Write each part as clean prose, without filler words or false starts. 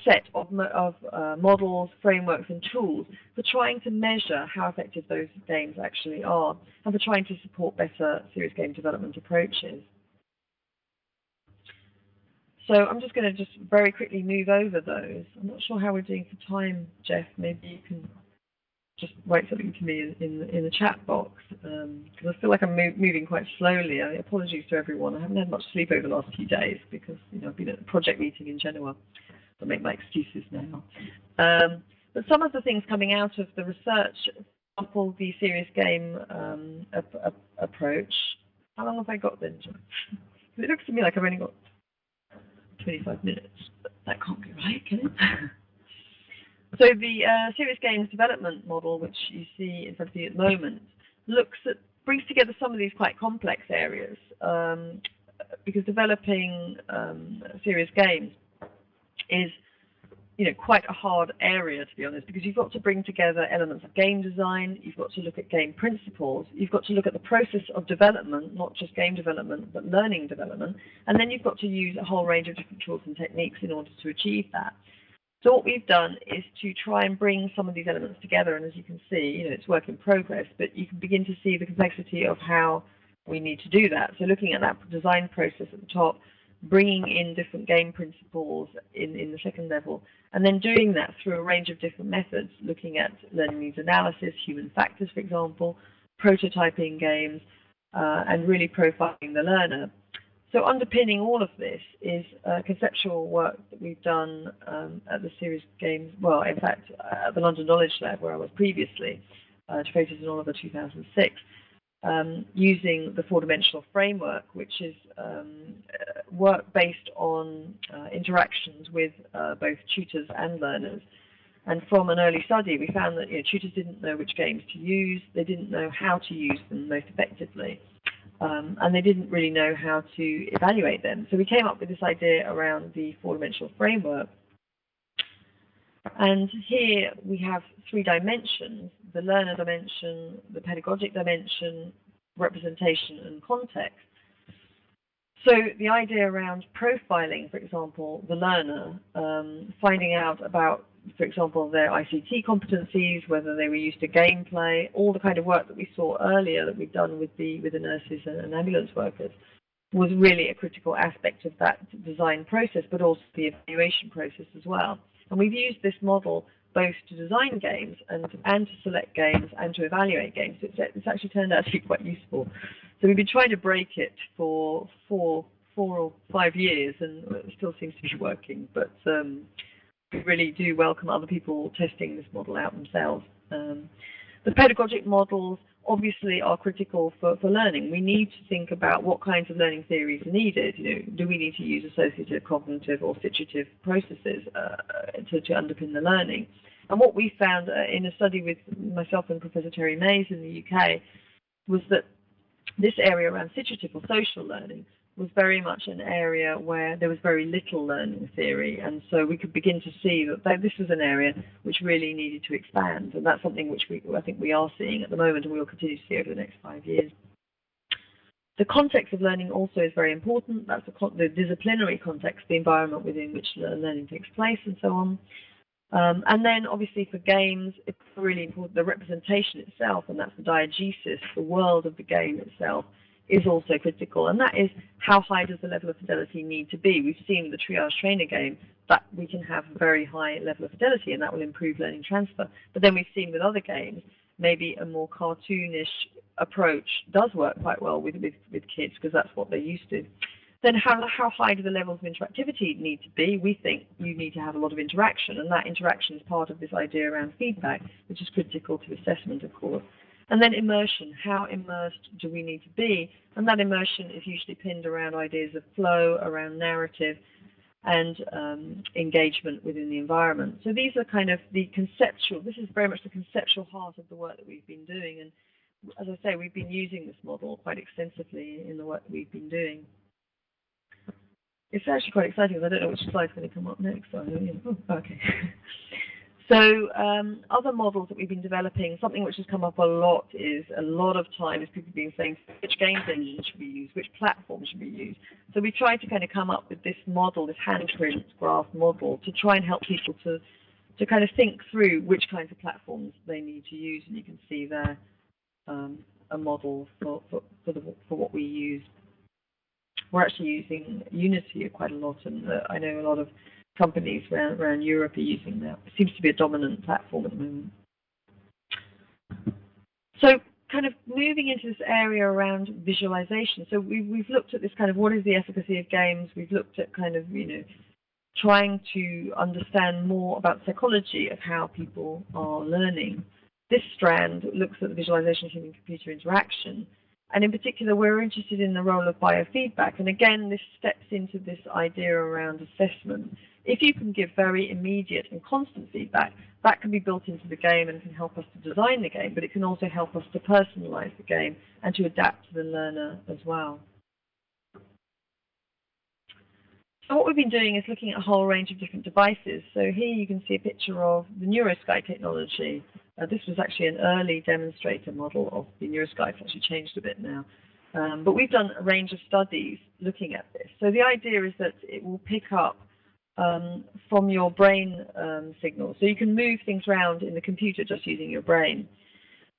set of models, frameworks, and tools for trying to measure how effective those games actually are, and for trying to support better serious game development approaches. So I'm just going to just very quickly move over those. I'm not sure how we're doing for time, Jeff. Maybe you can just write something to me in the chat box, because I feel like I'm moving quite slowly. Apologies to everyone. I haven't had much sleep over the last few days because I've been at a project meeting in Genoa. So I make my excuses now. But some of the things coming out of the research, for example, the serious game approach. How long have I got then, Jeff? It looks to me like I've only got 25 minutes, but that can't be right, can it? So the serious games development model, which you see in front of you at the moment, brings together some of these quite complex areas, because developing serious games is quite a hard area, to be honest, because you've got to bring together elements of game design, you've got to look at game principles, you've got to look at the process of development, not just game development, but learning development, and then you've got to use a whole range of different tools and techniques in order to achieve that. So what we've done is to try and bring some of these elements together, and as you can see, it's work in progress, but you can begin to see the complexity of how we need to do that. So looking at that design process at the top, bringing in different game principles in the second level, and then doing that through a range of different methods, looking at learning needs analysis, human factors, for example, prototyping games, and really profiling the learner. So underpinning all of this is conceptual work that we've done at the Serious Games, well, in fact, at the London Knowledge Lab, where I was previously, to Freitas and Oliver 2006, using the four-dimensional framework, which is work based on interactions with both tutors and learners. And from an early study, we found that tutors didn't know which games to use, they didn't know how to use them most effectively, and they didn't really know how to evaluate them. So we came up with this idea around the four-dimensional framework. And here we have 3 dimensions: the learner dimension, the pedagogic dimension, representation, and context. So the idea around profiling, for example, the learner, finding out about, for example, their ICT competencies, whether they were used to gameplay, all the kind of work that we saw earlier that we've done with the nurses and ambulance workers, was really a critical aspect of that design process, but also the evaluation process as well. And we've used this model both to design games and to select games and to evaluate games. So it's actually turned out to be quite useful. So we've been trying to break it for 4 or 5 years, and it still seems to be working. But we really do welcome other people testing this model out themselves. The pedagogic models obviously are critical for learning. We need to think about what kinds of learning theories are needed. Do we need to use associative, cognitive, or situative processes to underpin the learning? And what we found in a study with myself and Professor Terry Mays in the UK was that this area around situative or social learning was very much an area where there was very little learning theory, and so we could begin to see that this was an area which really needed to expand, and that's something which I think we are seeing at the moment, and we will continue to see over the next 5 years. The context of learning also is very important. That's the disciplinary context, the environment within which learning takes place, and so on. And then obviously for games, it's really important, the representation itself, and that's the diegesis, the world of the game itself, is also critical, and that is how high does the level of fidelity need to be. We've seen the triage trainer game that we can have a very high level of fidelity, and that will improve learning transfer. But then we've seen with other games, maybe a more cartoonish approach does work quite well with kids, because that's what they're used to. Then how high do the levels of interactivity need to be? We think you need to have a lot of interaction, and that interaction is part of this idea around feedback, which is critical to assessment, of course. And then immersion, how immersed do we need to be? And that immersion is usually pinned around ideas of flow, around narrative, and engagement within the environment. So these are kind of the conceptual, this is very much the conceptual heart of the work that we've been doing. And as I say, we've been using this model quite extensively in the work that we've been doing. It's actually quite exciting, because I don't know which slide's going to come up next. So, oh, okay. So other models that we've been developing, something which has come up a lot is a lot of times people have been saying which games engine should we use, which platform should we use. So we tried to kind of come up with this model, this handprint graph model, to try and help people to kind of think through which kinds of platforms they need to use. And you can see there a model for what we use. We're actually using Unity quite a lot, and I know a lot of companies around Europe are using that. It seems to be a dominant platform at the moment. So kind of moving into this area around visualization. So we've looked at this kind of what is the efficacy of games. We've looked at kind of, trying to understand more about psychology of how people are learning. This strand looks at the visualization of human-computer interaction. And in particular, we're interested in the role of biofeedback. And again, this steps into this idea around assessment. If you can give very immediate and constant feedback, that can be built into the game and can help us to design the game, but it can also help us to personalize the game and to adapt to the learner as well. So what we've been doing is looking at a whole range of different devices. So here you can see a picture of the NeuroSky technology. This was actually an early demonstrator model of the NeuroSky. It's actually changed a bit now. But we've done a range of studies looking at this. So the idea is that it will pick up from your brain signals. So you can move things around in the computer just using your brain.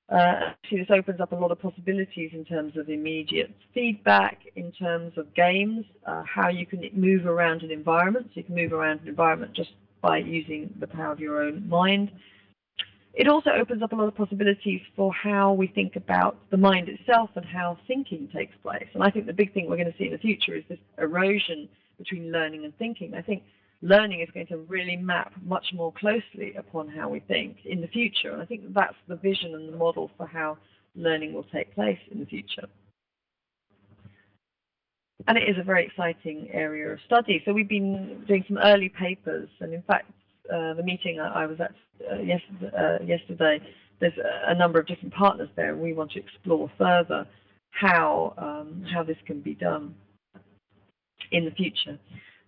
Actually, this opens up a lot of possibilities in terms of immediate feedback, in terms of games, how you can move around an environment. So you can move around an environment just by using the power of your own mind. It also opens up a lot of possibilities for how we think about the mind itself and how thinking takes place. And I think the big thing we're going to see in the future is this erosion between learning and thinking. I think learning is going to really map much more closely upon how we think in the future. And I think that's the vision and the model for how learning will take place in the future. And it is a very exciting area of study. So we've been doing some early papers, and in fact, the meeting I was at yesterday, there's a number of different partners there, and we want to explore further how this can be done in the future.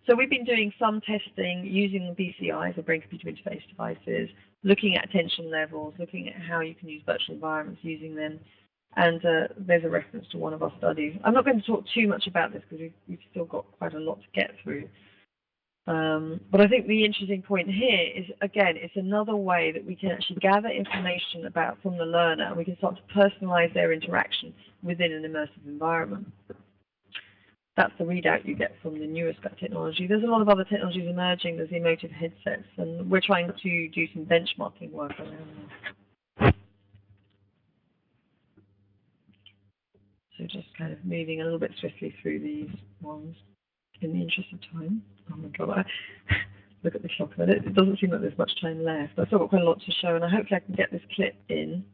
So we've been doing some testing using BCIs, or brain-computer interface devices, looking at attention levels, looking at how you can use virtual environments using them. And there's a reference to one of our studies. I'm not going to talk too much about this because we've still got quite a lot to get through. But I think the interesting point here is, again, it's another way that we can actually gather information from the learner, and we can start to personalize their interaction within an immersive environment. That's the readout you get from the NeuroSky technology. There's a lot of other technologies emerging. There's the emotive headsets, and we're trying to do some benchmarking work around this. So just kind of moving a little bit swiftly through these ones in the interest of time. Oh my God, look at the clock a minute. It doesn't seem like there's much time left. I've still got quite a lot to show, and hopefully I can get this clip in.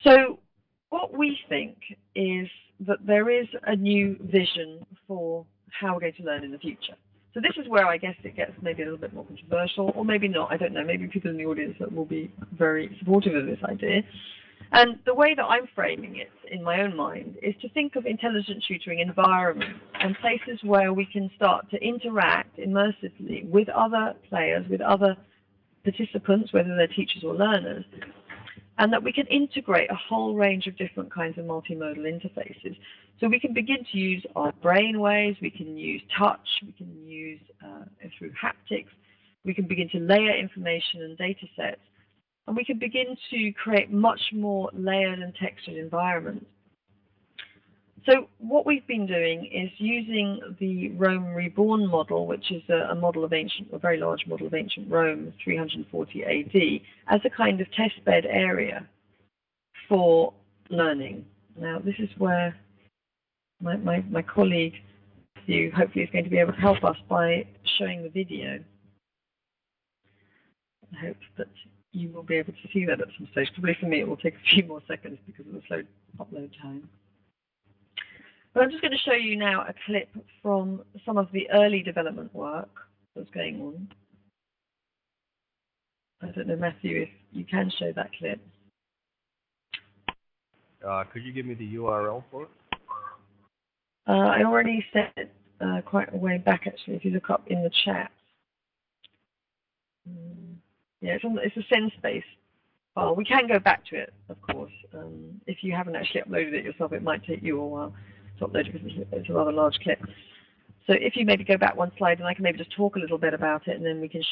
So what we think is that there is a new vision for how we're going to learn in the future. So this is where I guess it gets maybe a little bit more controversial, or maybe not, I don't know. Maybe people in the audience that will be very supportive of this idea. And the way that I'm framing it in my own mind is to think of intelligent tutoring environments and places where we can start to interact immersively with other players, with other participants, whether they're teachers or learners, and that we can integrate a whole range of different kinds of multimodal interfaces. So we can begin to use our brain waves, we can use touch, we can use through haptics, we can begin to layer information and data sets, and we can begin to create much more layered and textured environments. So what we've been doing is using the Rome Reborn model, which is a model of a very large model of ancient Rome, 340 AD, as a kind of testbed area for learning. Now, this is where my colleague, Matthew, hopefully is going to be able to help us by showing the video. I hope that you will be able to see that at some stage. Probably for me it will take a few more seconds because of the slow upload time. But I'm just going to show you now a clip from some of the early development work that's going on. I don't know, Matthew, if you can show that clip. Could you give me the URL for it? I already set it quite a way back, actually, if you look up in the chat. Yeah, it's a sense-based file. We can go back to it, of course. If you haven't actually uploaded it yourself, it might take you a while to upload it because it's a rather large clip. So if you maybe go back one slide, and I can maybe just talk a little bit about it, and then we can